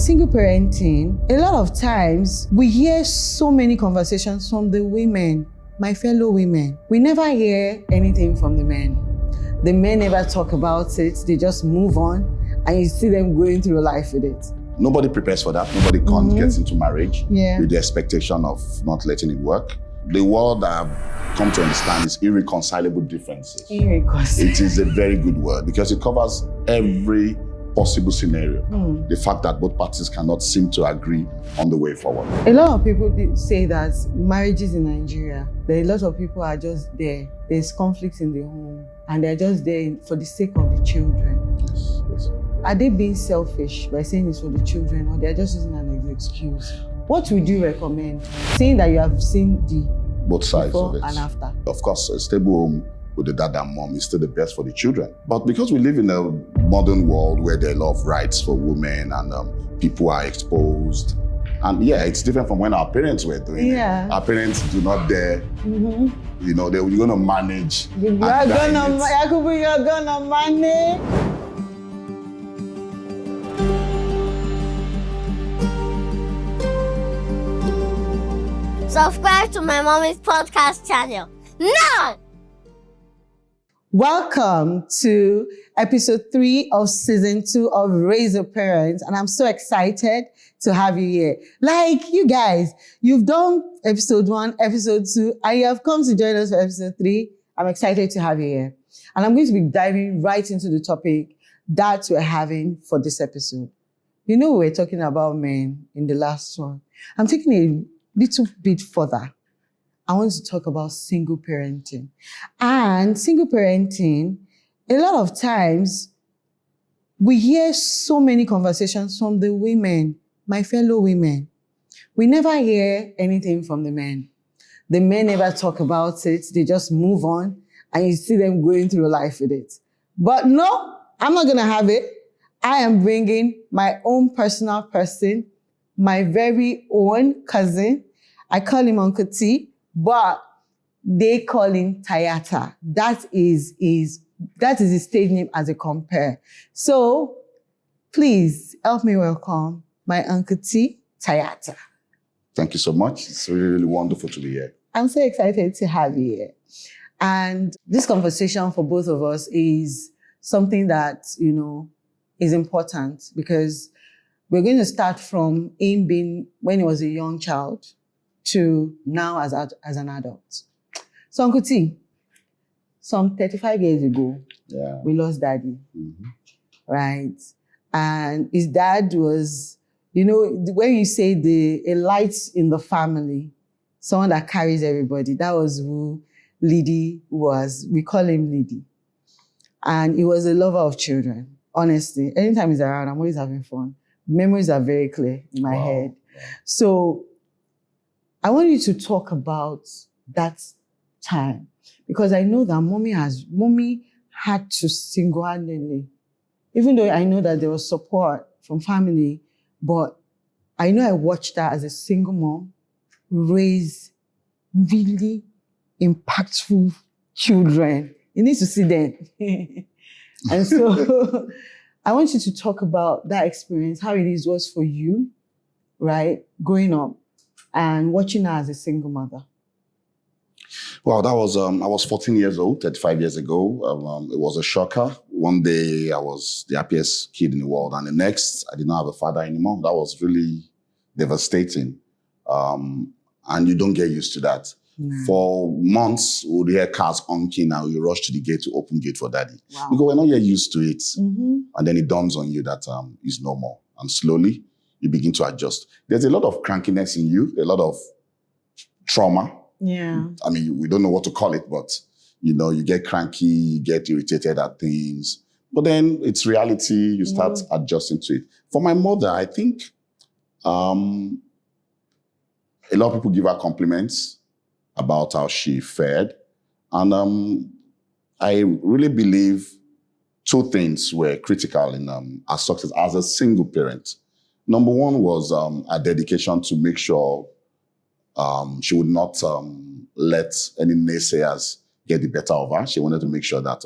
single parenting, a lot of times we hear so many conversations from the women, my fellow women. We never hear anything from the men. The men never talk about it. They just move on, and you see them going through life with it. Nobody prepares for that. Nobody gets into marriage with the expectation of not letting it work. The world I've come to understand is irreconcilable differences. Irreconcilable. It is a very good word because it covers every possible scenario. The fact that both parties cannot seem to agree on the way forward. A lot of people say that marriages in Nigeria, a lot of people are just there. There's conflicts in the home, and they're just there for the sake of the children. Yes. Are they being selfish by saying it's for the children, or they're just using an excuse? What would you recommend, seeing that you have seen the both sides before of it and after? Of course, a stable home with the dad and mom is still the best for the children. But because we live in a modern world where there are a lot of rights for women and people are exposed, and it's different from when our parents were doing it. Our parents do not dare, you're going to manage. You're gonna manage. Subscribe to my mommy's podcast channel now! Welcome to episode 3 of season 2 of Raise Your Parents. And I'm so excited to have you here. Like you guys, you've done episode 1, episode 2, and you have come to join us for episode 3. I'm excited to have you here. And I'm going to be diving right into the topic that we're having for this episode. We were talking about men in the last one. I'm taking a little bit further. I want to talk about single parenting. And single parenting, a lot of times, we hear so many conversations from the women, my fellow women. We never hear anything from the men. The men never talk about it. They just move on, and you see them going through life with it. But no, I'm not going to have it. I am bringing my own personal person, my very own cousin. I call him Uncle T. But they call him Tayata. That is his stage name as a compare. So please help me welcome my Uncle T, Tayata. Thank you so much. It's really, really wonderful to be here. I'm so excited to have you here. And this conversation for both of us is something that, is important because we're going to start from him being when he was a young child to now as an adult. So Uncle T, some 35 years ago, we lost Daddy, right? And his dad was, when you say a light in the family, someone that carries everybody, that was who Lidi was. We call him Lidi. And he was a lover of children, honestly. Anytime he's around, I'm always having fun. Memories are very clear in my head. So I want you to talk about that time because I know that mommy had to single-handedly, even though I know that there was support from family, but I know I watched her as a single mom raise really impactful children. You need to see them. And so I want you to talk about that experience, how it was for you, right, growing up and watching her as a single mother. Well, that was, I was 14 years old, 35 years ago. It was a shocker. One day I was the happiest kid in the world, and the next, I did not have a father anymore. That was really devastating. And you don't get used to that. No. For months, we would hear cars honking and you rush to the gate to open gate for Daddy. Wow. Because we're not yet used to it. And then it dawns on you that it's normal. And slowly, you begin to adjust. There's a lot of crankiness in you, a lot of trauma. Yeah. I mean, we don't know what to call it, but, you get cranky, you get irritated at things. But then it's reality, you start adjusting to it. For my mother, I think a lot of people give her compliments about how she fared. And I really believe 2 things were critical in her success as a single parent. Number 1 was her dedication to make sure she would not let any naysayers get the better of her. She wanted to make sure that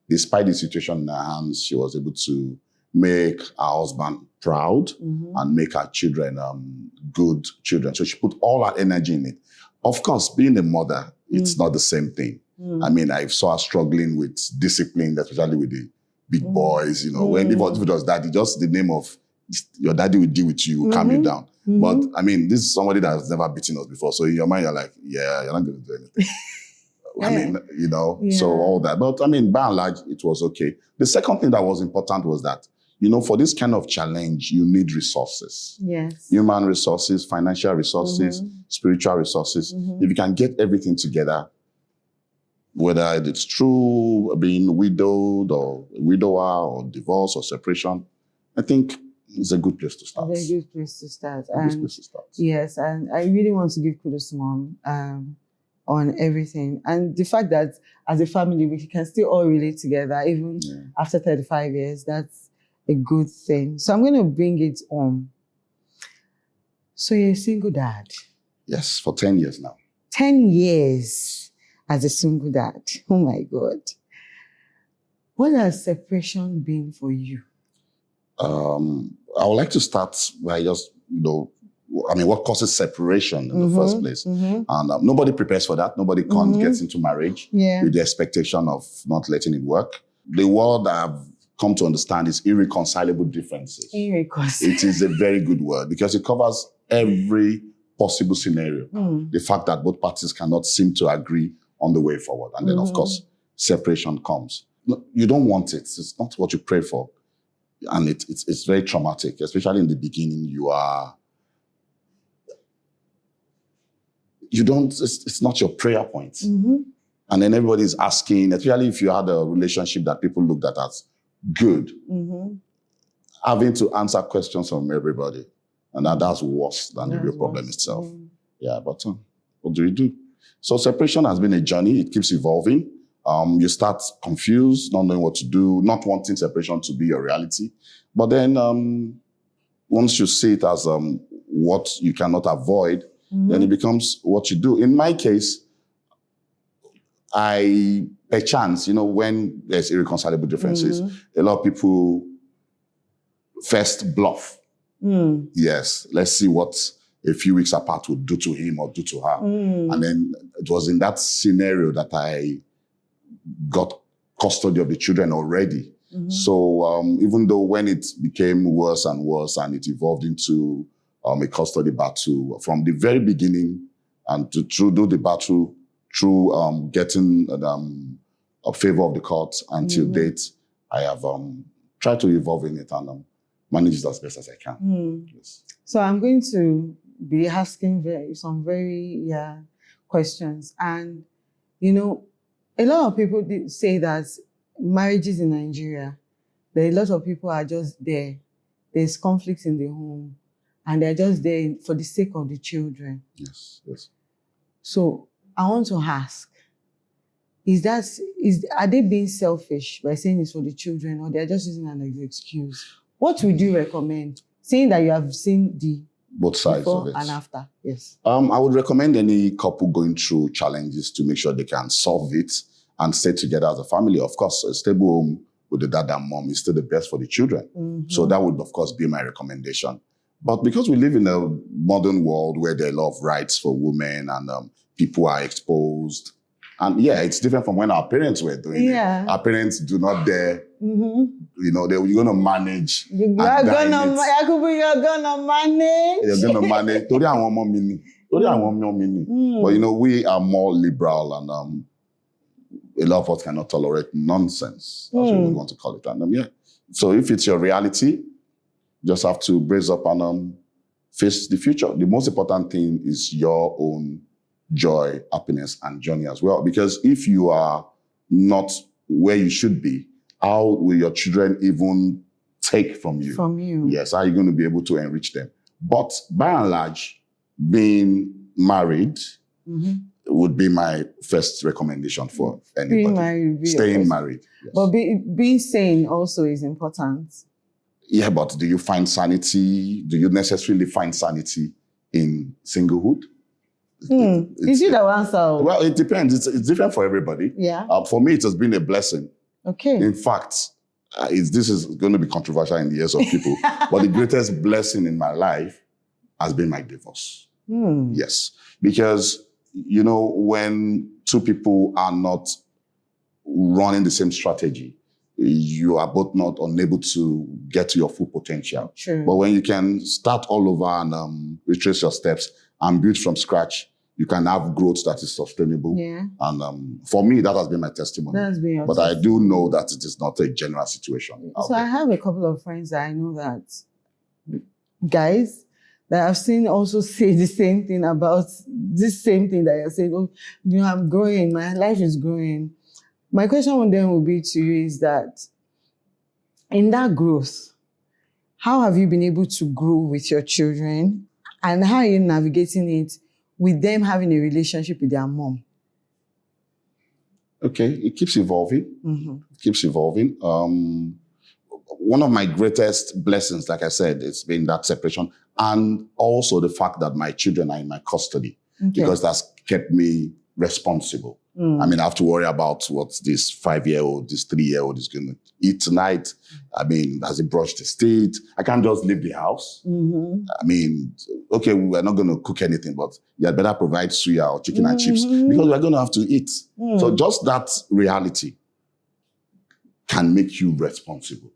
despite the situation in her hands, she was able to make her husband proud Mhm. and make her children good children. So she put all her energy in it. Of course, being a mother, it's not the same thing. I mean, I saw her struggling with discipline, especially with the big boys, you know, when if it was daddy, just the name of your daddy will deal with you, will calm you down. But I mean, this is somebody that has never beaten us before. So in your mind, you're like, yeah, you're not going to do anything. I mean, you know, so all that. But I mean, by and large, it was okay. The second thing that was important was that, you know, for this kind of challenge, you need resources. Yes. Human resources, financial resources, spiritual resources. If you can get everything together, whether it's through being widowed or widower or divorce or separation, I think it's a good place to start. It's a good place to start. A good place to start. Yes, and I really want to give kudos to Mom on everything. And the fact that as a family, we can still all relate together, even after 35 years, that's a good thing. So I'm going to bring it on. So you're a single dad. Yes, for 10 years now. 10 years as a single dad. Oh my God. What has separation been for you? I would like to start by just, you know, I mean, what causes separation in the first place? And nobody prepares for that. Nobody gets into marriage with the expectation of not letting it work. The word I've come to understand is irreconcilable differences. Irreconcilable. It is a very good word because it covers every possible scenario. The fact that both parties cannot seem to agree on the way forward. And then, of course, separation comes. No, you don't want it. It's not what you pray for. And it's very traumatic, especially in the beginning. It's not your prayer point. And then everybody's asking, especially if you had a relationship that people looked at as good, having to answer questions from everybody. And that's worse than the real problem itself. Yeah, but what do you do? So separation has been a journey. It keeps evolving. You start confused, not knowing what to do, not wanting separation to be your reality. But then once you see it as what you cannot avoid, then it becomes what you do. In my case, perchance, you know, when there's irreconcilable differences, a lot of people first bluff. Yes, let's see what a few weeks apart would do to him or do to her. And then it was in that scenario that I got custody of the children already. So even though when it became worse and worse and it evolved into a custody battle from the very beginning and to do the battle through getting a favor of the court until date, I have tried to evolve in it and manage it as best as I can. Yes. So I'm going to be asking some very questions. And, you know, a lot of people say that marriages in Nigeria, there are a lot of people are just there. There's conflict in the home, and they're just there for the sake of the children. Yes, yes. So I want to ask, are they being selfish by saying it's for the children, or they're just using it as an excuse? What would you recommend? Saying that you have seen both sides before of it. and after, yes. I would recommend any couple going through challenges to make sure they can solve it and stay together as a family. Of course, a stable home with the dad and mom is still the best for the children. So that would, of course, be my recommendation. But because we live in a modern world where there are a lot of rights for women and people are exposed, and it's different from when our parents were doing it. Our parents do not dare, you know, you're going to manage. You're going to manage. You're going to manage. But, you know, we are more liberal and a lot of us cannot tolerate nonsense, as we want to call it. And so if it's your reality, just have to brace up and face the future. The most important thing is your own joy, happiness, and journey as well. Because if you are not where you should be, how will your children even take from you? From you. Yes, how are you going to be able to enrich them? But by and large, being married would be my first recommendation for anybody. Staying married. Yes. But being sane also is important. Yeah, but do you find sanity? Do you necessarily find sanity in singlehood? Is you the answer? Well, it depends. It's different for everybody. Yeah. For me, it has been a blessing. Okay. In fact, this is going to be controversial in the ears of people, but the greatest blessing in my life has been my divorce. Yes. Because, when two people are not running the same strategy, you are both not unable to get to your full potential. True. But when you can start all over and retrace your steps and build from scratch, you can have growth that is sustainable. Yeah. And for me, that has been my testimony. That's been your But I do know that it is not a general situation. So I have a couple of friends that I know that guys that I've seen also say the same thing about this same thing that you're saying. Oh, I'm growing. My life is growing. My question on them will be to you is that in that growth, how have you been able to grow with your children, and how are you navigating it with them having a relationship with their mom? Okay, it keeps evolving. It keeps evolving. One of my greatest blessings, like I said, it's been that separation, and also the fact that my children are in my custody, because that's kept me responsible. I mean, I have to worry about what this 5-year-old, this 3-year-old is going to eat tonight. I mean, has he brushed his teeth? I can't just leave the house. I mean, okay, we're not going to cook anything, but you had better provide suya or chicken and chips, because we're going to have to eat. So just that reality can make you responsible.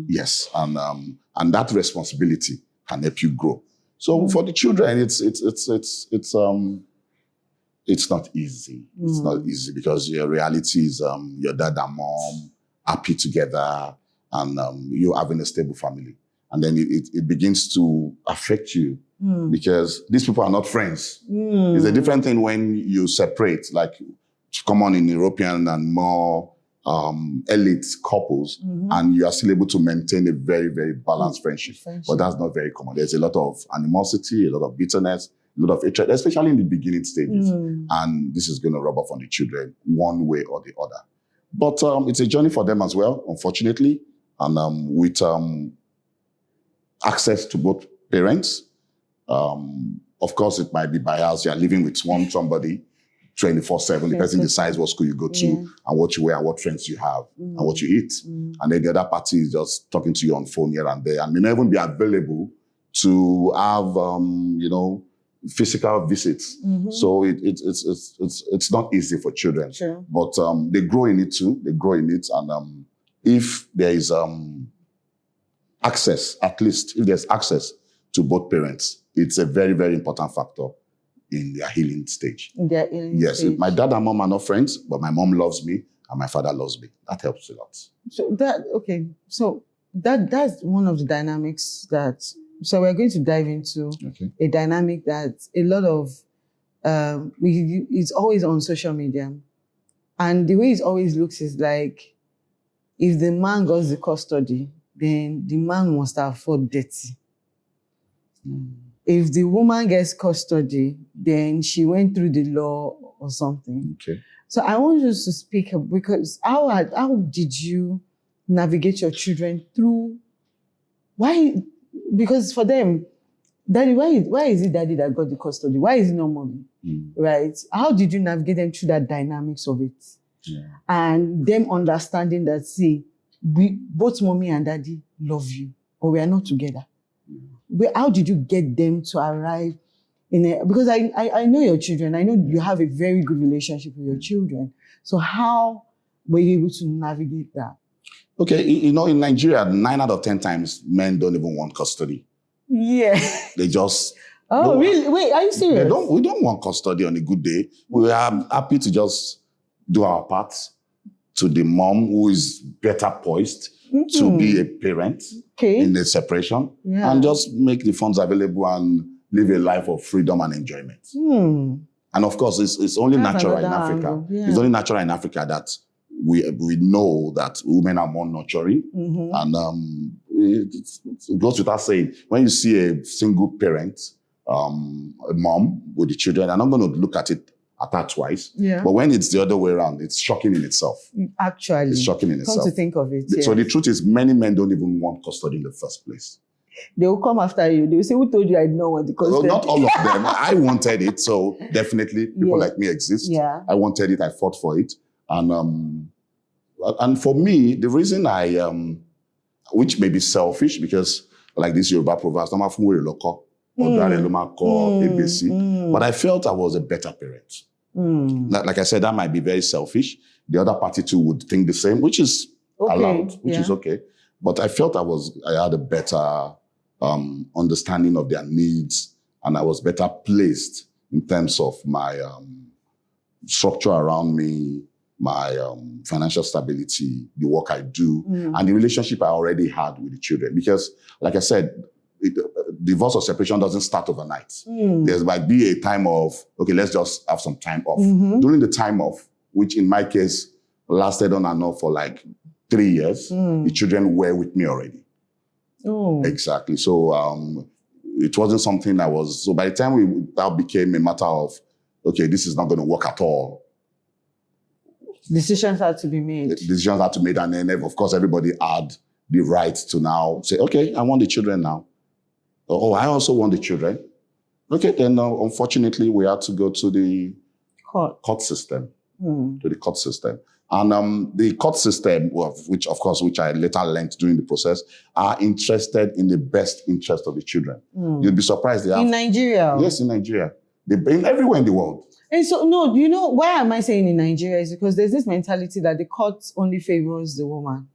Yes, and that responsibility can help you grow. So for the children, it's not easy. It's not easy because your reality is your dad and mom happy together, and you're having a stable family. And then it begins to affect you because these people are not friends. It's a different thing when you separate, like common in European and more elite couples, and you are still able to maintain a very, very balanced friendship. But that's not very common. There's a lot of animosity, a lot of bitterness, a lot of hatred, especially in the beginning stages. And this is going to rub off on the children one way or the other. But it's a journey for them as well, unfortunately. And with access to both parents, of course, it might be biased. You are living with somebody 24/7. The person decides what school you go to and what you wear and what friends you have and what you eat. And then the other party is just talking to you on phone here and there and may not even be available to have, physical visits. So it's not easy for children. Sure. But they grow in it too. They grow in it. And if there is access, at least if there's access to both parents, it's a very, very important factor in their healing stage. Yes, my dad and mom are not friends, but my mom loves me and my father loves me. That helps a lot. So that's one of the dynamics that. So we're going to dive into a dynamic that a lot of it's always on social media, and the way it always looks is like if the man got the custody, then the man must afford dirty. If the woman gets custody, then she went through the law or something. Okay. So I want you to speak because how did you navigate your children through? Why? Because for them, Daddy, why is it Daddy that got the custody? Why is it not Mommy? Right? How did you navigate them through that dynamics of it? And them understanding that, see, both Mommy and Daddy love you, but we are not together. How did you get them to arrive in a... Because I know your children. I know you have a very good relationship with your children. So how were you able to navigate that? Okay, in Nigeria, 9 out of 10 times, men don't even want custody. Yeah. They just... Oh, really? Wait, are you serious? We don't want custody on a good day. We are happy to just do our part to the mom who is better poised to be a parent in the separation and just make the funds available and live a life of freedom and enjoyment. And of course, it's only natural in Africa. It's only natural in Africa that we know that women are more nurturing. And it goes without saying, when you see a single parent, a mom with the children, I'm not going to look at her twice. But when it's the other way around, it's shocking in itself. Actually. It's shocking in itself. Come to think of it. So the truth is, many men don't even want custody in the first place. They will come after you. They will say, who told you I didn't want the custody? Well, not all of them. I wanted it. So definitely people like me exist. I wanted it. I fought for it. And And for me, the reason which may be selfish, because like this Yoruba proverb, but I felt I was a better parent. Like I said, that might be very selfish. The other party too would think the same, which is allowed, which is okay. But I felt I had a better understanding of their needs, and I was better placed in terms of my structure around me, my financial stability, the work I do, and the relationship I already had with the children. Because, like I said, divorce or separation doesn't start overnight. There might be a time of, okay, let's just have some time off. During the time off, which in my case lasted on and off for like 3 years, the children were with me already. Oh. Exactly. So it wasn't something so by the time that became a matter of, okay, this is not going to work at all. Decisions had to be made. Decisions had to be made. And then, of course, everybody had the right to now say, okay, I want the children now. Oh, I also want the children. Okay, then unfortunately, we had to go to the court system. To the court system. And the court system, which I later learned during the process, are interested in the best interest of the children. You'd be surprised. They have, in Nigeria? Yes, in Nigeria. Everywhere in the world. And so, no, you know, why am I saying in Nigeria is because there's this mentality that the court only favors the woman.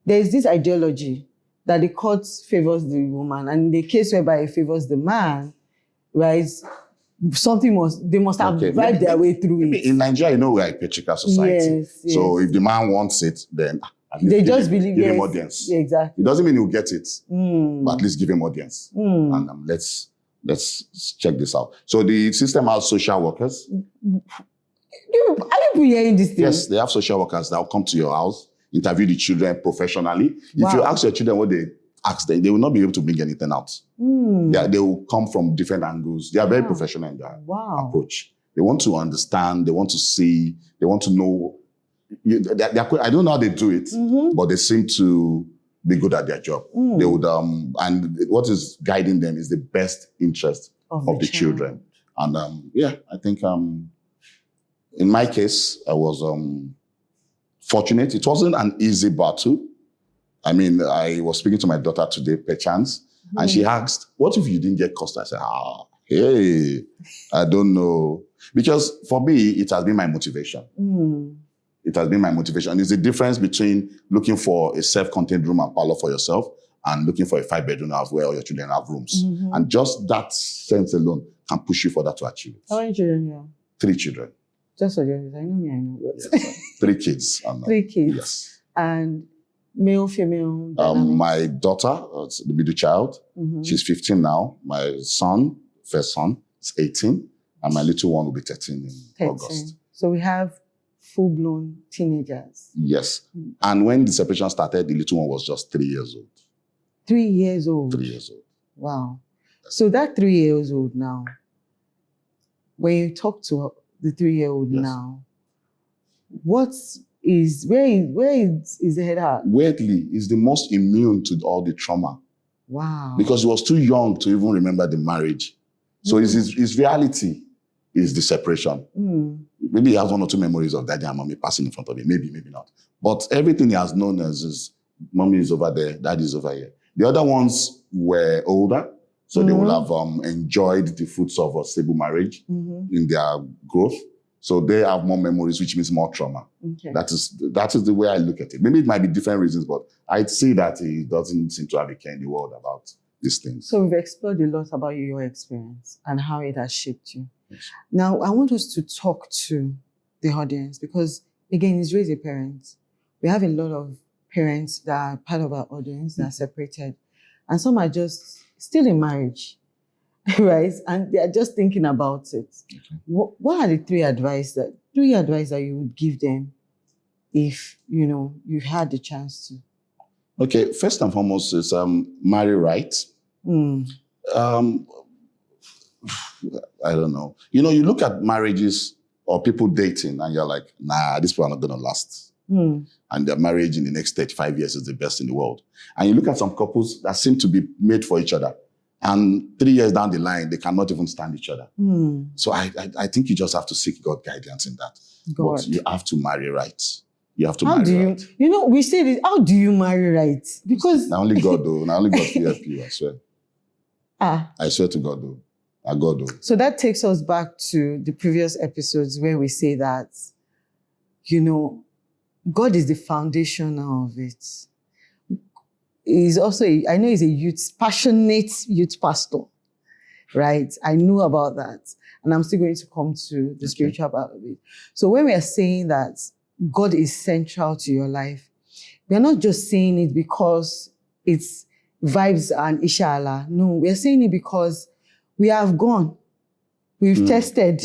There's this ideology that the court favors the woman. And in the case whereby it favors the man, right, they must have bribed their way through it. In Nigeria, we're a patriarchal society. Yes. So if the man wants it, then they just believe give him audience. Yeah, exactly. It doesn't mean he'll get it, but at least give him audience. And let's check this out. So the system has social workers. Are you hearing this thing? Yes, they have social workers that will come to your house, interview the children professionally. Wow. If you ask your children what they ask them, they will not be able to bring anything out. They will come from different angles. They are very professional in their approach. They want to understand, they want to see, they want to know. I don't know how they do it, but they seem to be good at their job. They would, and what is guiding them is the best interest of the children. And I think in my case, I was fortunate. It wasn't an easy battle. I mean, I was speaking to my daughter today, perchance, and she asked, what if you didn't get custody? I said, hey, I don't know. Because for me, it has been my motivation. It has been my motivation. It's the difference between looking for a self-contained room and parlor for yourself and looking for a 5-bedroom house where all your children have rooms. And just that sense alone can push you further to achieve it. How many children you have? 3 children. Just for you, I know me, I know. Yes, 3 kids. 3 kids. Yes. And male, female? My daughter, the middle child, she's 15 now. My son, first son, is 18. And my little one will be 13 in August. So we have full-blown teenagers. Yes. And when the separation started, the little one was just 3 years old. 3 years old? 3 years old. Wow. So that 3 years old now, when you talk to the 3-year-old now, where is the head at? Weirdly, he's the most immune to all the trauma. Wow. Because he was too young to even remember the marriage. So his reality is the separation. Maybe he has 1 or 2 memories of daddy and mommy passing in front of him. Maybe not. But everything he has known as mommy is over there, daddy is over here. The other ones were older, so they will have enjoyed the fruits of a stable marriage in their growth. So they have more memories, which means more trauma. Okay. That is the way I look at it. Maybe it might be different reasons, but I'd see that he doesn't seem to have a care in the world about these things. So we've explored a lot about your experience and how it has shaped you. Yes. Now, I want us to talk to the audience because, again, it's Raise a Parent. We have a lot of parents that are part of our audience that are separated. And some are just still in marriage, right? And they are just thinking about it. Okay. What are the 3 advice that you would give them if, you had the chance to? Okay, first and foremost is marry right. I don't know. You look at marriages or people dating and you're like, nah, these people are not going to last. And their marriage in the next 35 years is the best in the world. And you look at some couples that seem to be made for each other. And 3 years down the line, they cannot even stand each other. So I think you just have to seek God guidance in that. But you have to marry right. You have to How marry do you, right. we say this, how do you marry right? Because, Now only God though. Now only God can help you, I swear. I swear to God though. I God though. So that takes us back to the previous episodes where we say that, God is the foundation of it. He's also, I know he's a passionate youth pastor, right? I know about that. And I'm still going to come to the spiritual part of it. So when we are saying that God is central to your life, we are not just saying it because it's vibes and inshallah. No, we are saying it because we have gone. We've tested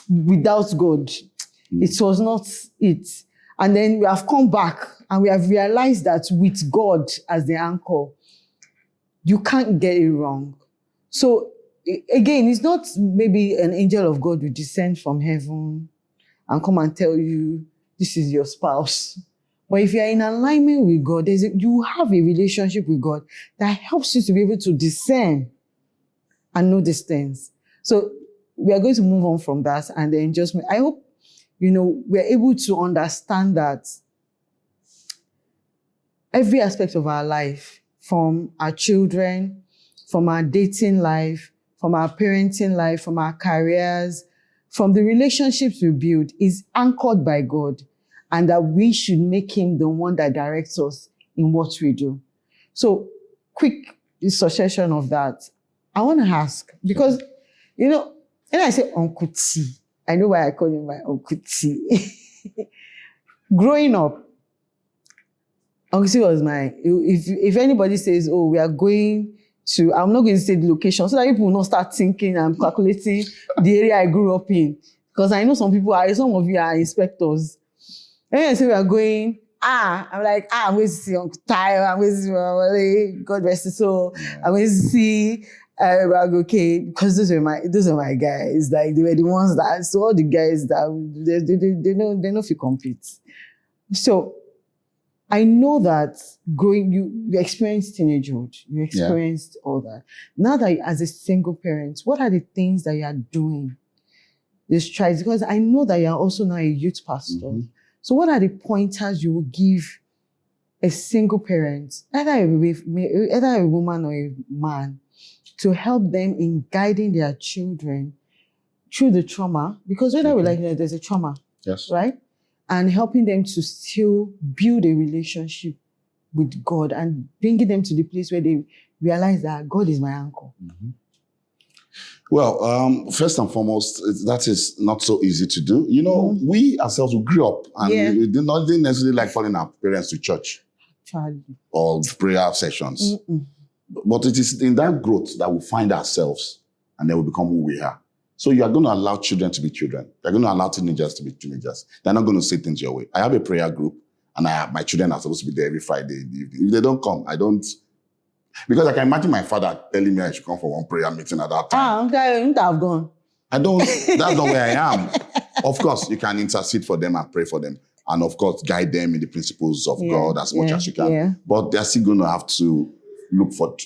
without God. It was not it. And then we have come back and we have realized that with God as the anchor, you can't get it wrong. So again, it's not maybe an angel of God will descend from heaven and come and tell you, this is your spouse. But if you're in alignment with God, you have a relationship with God that helps you to be able to discern and know these things. So we are going to move on from that and then I hope, we're able to understand that every aspect of our life, from our children, from our dating life, from our parenting life, from our careers, from the relationships we build, is anchored by God, and that we should make him the one that directs us in what we do. So, quick succession of that. I want to ask, because, when I say Uncle T, I know why I call him my Uncle T. Growing up, Uncle T was if anybody says, oh, we are going to, I'm not going to say the location, so that people will not start thinking and calculating the area I grew up in. Because I know some of you are inspectors. And I say we are going, I'm like, I'm going to see Uncle Tayo, I'm going to see God rest his soul. I'm going to see, okay, because those are my guys. Like, they were the ones that, so all the guys that, they know if you compete. So, I know that you experienced teenagehood, you experienced all that. Now that as a single parent, what are the things that you are doing? This tries, because I know that you are also now a youth pastor. Mm-hmm. So what are the pointers you will give a single parent, either a woman or a man, to help them in guiding their children through the trauma? Because whether we like it, there's a trauma, right? And helping them to still build a relationship with God and bringing them to the place where they realize that God is my anchor. Mm-hmm. Well, first and foremost, that is not so easy to do. We ourselves, we grew up and we didn't necessarily like following our parents to church or prayer sessions. Mm-mm. But it is in that growth that we find ourselves and then we become who we are. So you are going to allow children to be children. You're going to allow teenagers to be teenagers. They're not going to say things your way. I have a prayer group and my children are supposed to be there every Friday evening. If they don't come, I don't. Because I can imagine my father telling me I should come for one prayer meeting at that time. I've gone. I don't. That's not where I am. Of course, you can intercede for them and pray for them. And of course, guide them in the principles of God as much as you can. Yeah. But they're still going to have to look for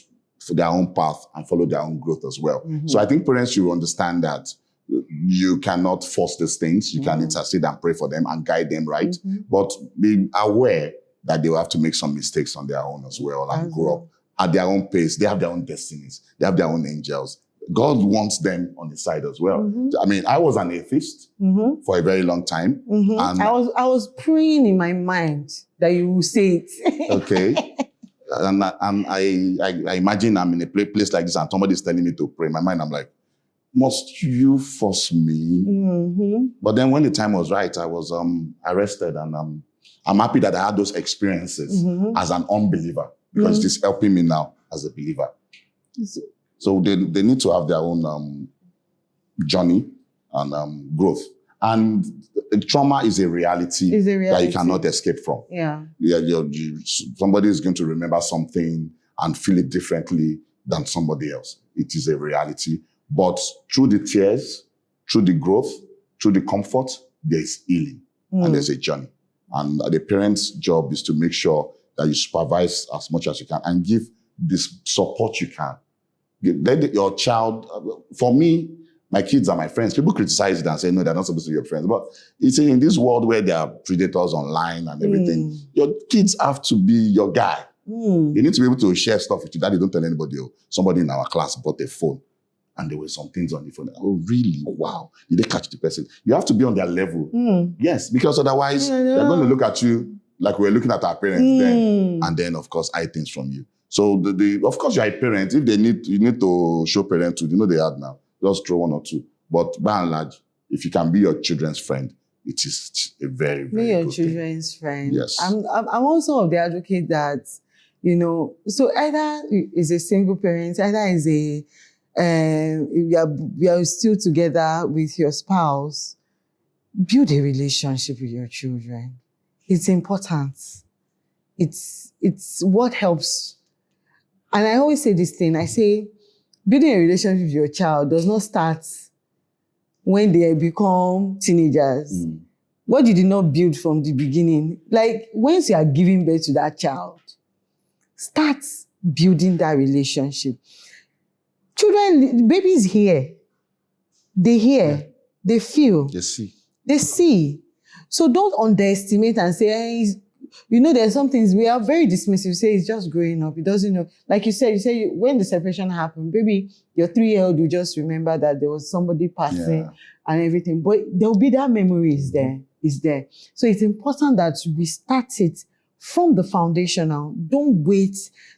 their own path and follow their own growth as well. Mm-hmm. So I think parents should understand that you cannot force these things. You can intercede and pray for them and guide them, right? Mm-hmm. But be aware that they will have to make some mistakes on their own as well and grow up at their own pace. They have their own destinies. They have their own angels. God wants them on his side as well. Mm-hmm. I mean, I was an atheist for a very long time. Mm-hmm. And I was praying in my mind that you will say it. Okay. And I imagine I'm in a place like this and somebody's telling me to pray. In my mind, I'm like, must you force me? Mm-hmm. But then when the time was right, I was arrested, and I'm happy that I had those experiences as an unbeliever, because it is helping me now as a believer. So they need to have their own journey and growth. And trauma is a reality that you cannot escape from. Somebody is going to remember something and feel it differently than somebody else. It is a reality. But through the tears, through the growth, through the comfort, there is healing and there's a journey. And the parent's job is to make sure that you supervise as much as you can and give this support you can. Let your child, for me, My kids are my friends. People criticize it and say, no, they're not supposed to be your friends. But it's in this world where there are predators online and everything, your kids have to be your guy. You need to be able to share stuff with you. Daddy, don't tell anybody. Oh, somebody in our class bought a phone and there were some things on the phone. Oh, really? Wow. Did they catch the person? You have to be on their level. Yes, because otherwise they're going to look at you like we're looking at our parents then. And then, of course, hide things from you. So, of course, you're a parent. If you need to show parenthood, you know they have now. Just throw one or two. But by and large, if you can be your children's friend, it is a very, very be your good children's friend. Yes. I'm also of the advocate that, so either is a single parent, either is you are still together with your spouse, build a relationship with your children. It's important. It's what helps. And I always say this thing, I say, building a relationship with your child does not start when they become teenagers. What you did not build from the beginning, like once you are giving birth to that child, start building that relationship. Children, babies hear. They hear. They feel. They see. So don't underestimate and say, hey, there's some things we are very dismissive. Say it's just growing up. It doesn't know. Like you said, when the separation happened, maybe your 3-year-old will just remember that there was somebody passing and everything. But there'll be that memory is there. So it's important that we start it from the foundational. Don't wait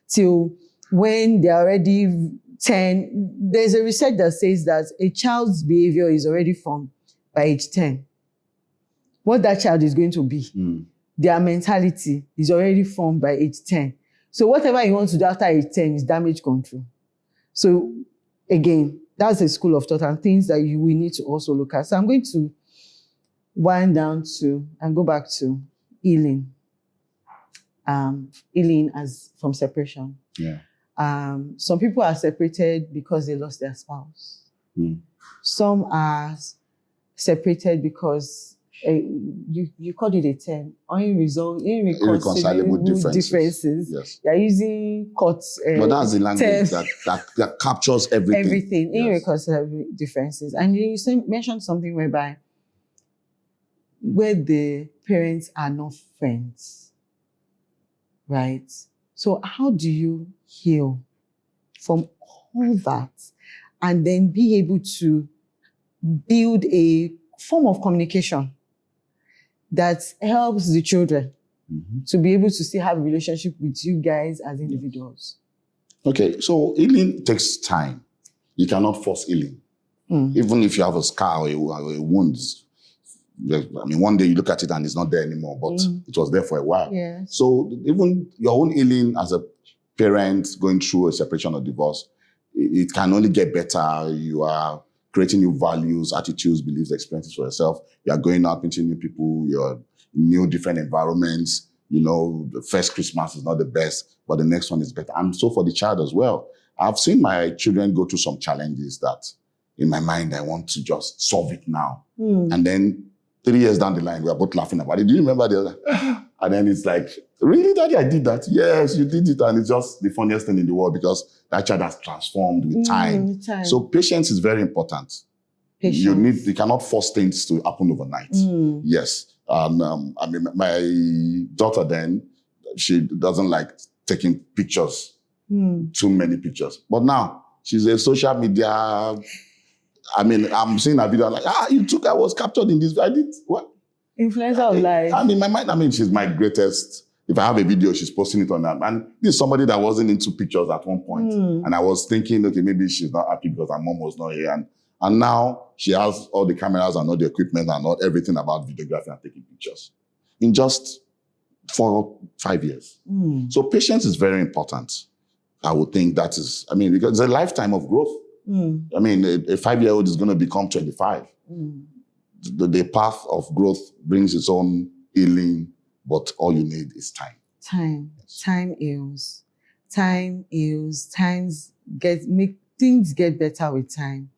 till when they're already 10. There's a research that says that a child's behavior is already formed by age 10. What that child is going to be. Their mentality is already formed by age 10. So whatever you want to do after age 10 is damage control. So again, that's a school of thought and things that we need to also look at. So I'm going to wind down and go back to healing. Healing as from separation. Yeah. Some people are separated because they lost their spouse. Some are separated because you called it a term, irreconcilable differences. Yes. You're using court. But that's the language that captures everything. Everything, yes. Irreconcilable differences. And you mentioned something where the parents are not friends, right? So how do you heal from all that and then be able to build a form of communication that helps the children to be able to still have a relationship with you guys as individuals? Okay, so healing takes time. You cannot force healing. Even if you have a scar or a wound, one day you look at it and it's not there anymore, but it was there for a while. Yes. So even your own healing as a parent going through a separation or divorce, it can only get better. You are creating new values, attitudes, beliefs, experiences for yourself. You are going out, meeting new people. You're in new, different environments. The first Christmas is not the best, but the next one is better. And so for the child as well. I've seen my children go through some challenges that in my mind, I want to just solve it now. And then 3 years down the line, we are both laughing about it. Do you remember the other? And then it's like, really, Daddy, I did that? Yes, you did it. And it's just the funniest thing in the world because that child has transformed with time. So patience is very important. Patience. You cannot force things to happen overnight. Yes. My daughter then, she doesn't like taking pictures, too many pictures. But now she's a social media. I'm seeing a video like, I was captured in this. I did what? Influencer of life. In my mind, she's my greatest. If I have a video, she's posting it on that. And this is somebody that wasn't into pictures at one point. And I was thinking, okay, maybe she's not happy because her mom was not here. And now she has all the cameras and all the equipment and all everything about videography and taking pictures in just 4 or 5 years. So patience is very important. I would think that is, because it's a lifetime of growth. A 5-year-old is going to become 25. The path of growth brings its own healing, but all you need is time. Time heals. Time heals. Make things get better with time.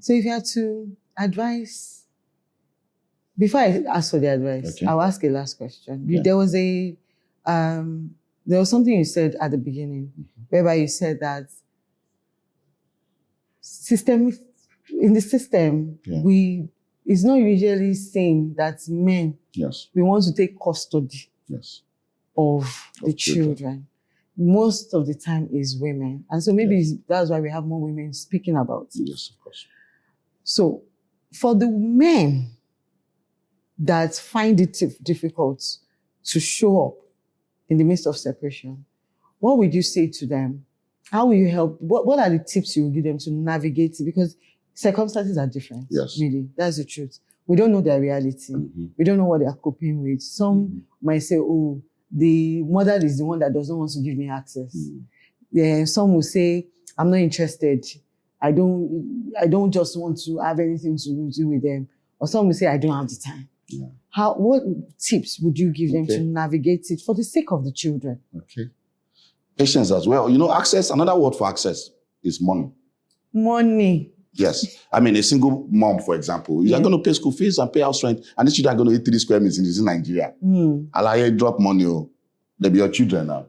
So if you had to advise, before I ask for the advice, I'll ask a last question. Yeah. There was something you said at the beginning, whereby you said that in the system, it's not usually saying that men, Yes. we want to take custody Yes. of the children. Most of the time is women. And so maybe that's why we have more women speaking about it. Yes, of course. So for the men that find it difficult to show up in the midst of separation, what would you say to them? How will you help? What are the tips you will give them to navigate it? Because circumstances are different. Yes. Really. That's the truth. We don't know their reality. We don't know what they are coping with. Some might say, oh, the mother is the one that doesn't want to give me access. Some will say, I'm not interested. I don't just want to have anything to do with them. Or some will say, I don't have the time. Yeah. What tips would you give them to navigate it for the sake of the children? Okay. Patience as well. You know, access, another word for access is money. Money. Yes. I mean, a single mom, for example, you're going to pay school fees and pay house rent, and these children are going to eat 3 square meters in Nigeria. I'll drop money. They'll be your children now.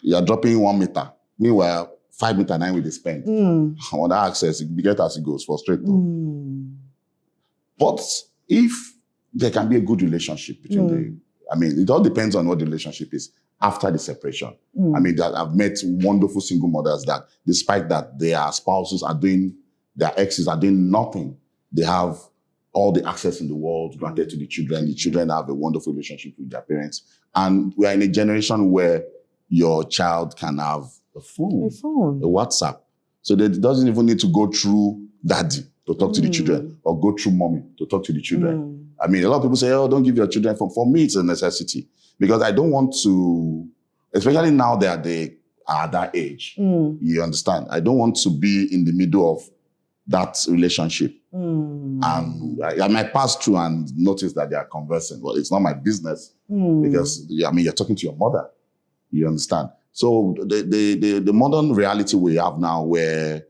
You're dropping 1 meter. Meanwhile, 5 meter 9 will they spend. On that access, you get as it goes, frustrated. But if there can be a good relationship between it all depends on what the relationship is after the separation. I mean, that I've met wonderful single mothers that despite that their spouses are doing, their exes are doing nothing, they have all the access in the world granted to the children. The children have a wonderful relationship with their parents. And we are in a generation where your child can have a phone, a WhatsApp. So they doesn't even need to go through daddy to talk to the children or go through mommy to talk to the children. I mean, a lot of people say, oh, don't give your children phone. For me, it's a necessity because I don't want to, especially now that they are at that age, you understand? I don't want to be in the middle of that relationship. And I might pass through and notice that they are conversing. Well, it's not my business because, you're talking to your mother. You understand? So the modern reality we have now where,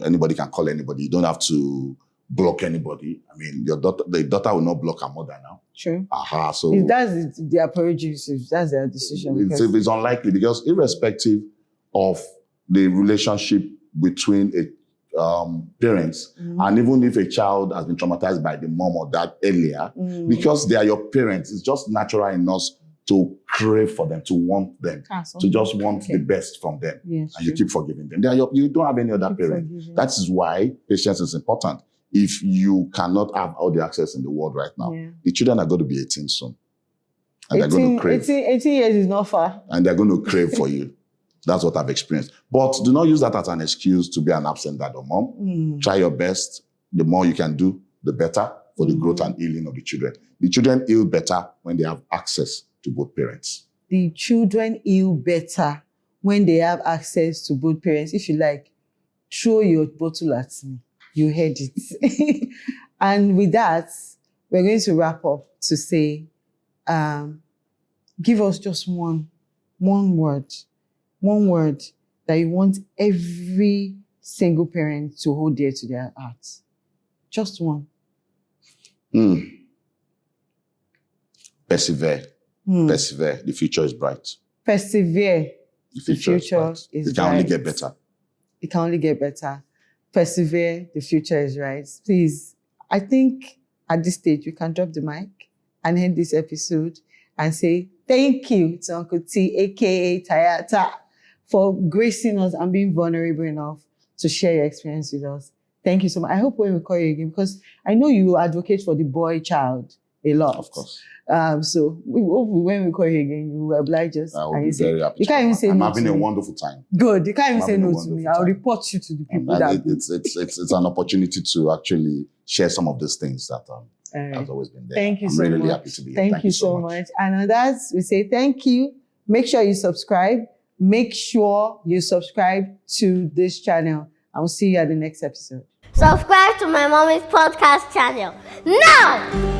anybody can call anybody. You don't have to block anybody. I mean, the daughter will not block her mother now. True. So if that's their prejudice, if that's their decision. It's unlikely because irrespective of the relationship between parents, and even if a child has been traumatized by the mom or dad earlier, because they are your parents, it's just natural in us to crave for them, to want them, to just want the best from them. Yes, and you keep forgiving them. You don't have any other parent. That is why patience is important. If you cannot have all the access in the world right now, the children are going to be 18 soon. And 18, they're going to crave. 18 years is not far. And they're going to crave for you. That's what I've experienced. But do not use that as an excuse to be an absent dad or mom. Try your best. The more you can do, the better for the growth and healing of the children. The children heal better when they have access to both parents. The children heal better when they have access to both parents. If you like, throw your bottle at me. You heard it. And with that, we're going to wrap up to say, give us just one word that you want every single parent to hold dear to their hearts. Just one. Persevere. Persevere. The future is bright. Persevere. The future is bright. It can only get better. It can only get better. Persevere. The future is right. Please, I think at this stage, we can drop the mic and end this episode and say thank you to Uncle T, a.k.a. Tayata, for gracing us and being vulnerable enough to share your experience with us. Thank you so much. I hope when we call you again, because I know you advocate for the boy child a lot. Of course. So we hope when we call you again, you will oblige us. I will be very happy. You can't even say no to me. I'm having a wonderful time. Good. You can't even say no to me. I'll report you to the people that... It's an opportunity to actually share some of those things that has always been there. Thank you so much. I'm really happy to be here. Thank you so much. And on that, we say thank you. Make sure you subscribe. Make sure you subscribe to this channel. I will see you at the next episode. Subscribe to my mommy's podcast channel now!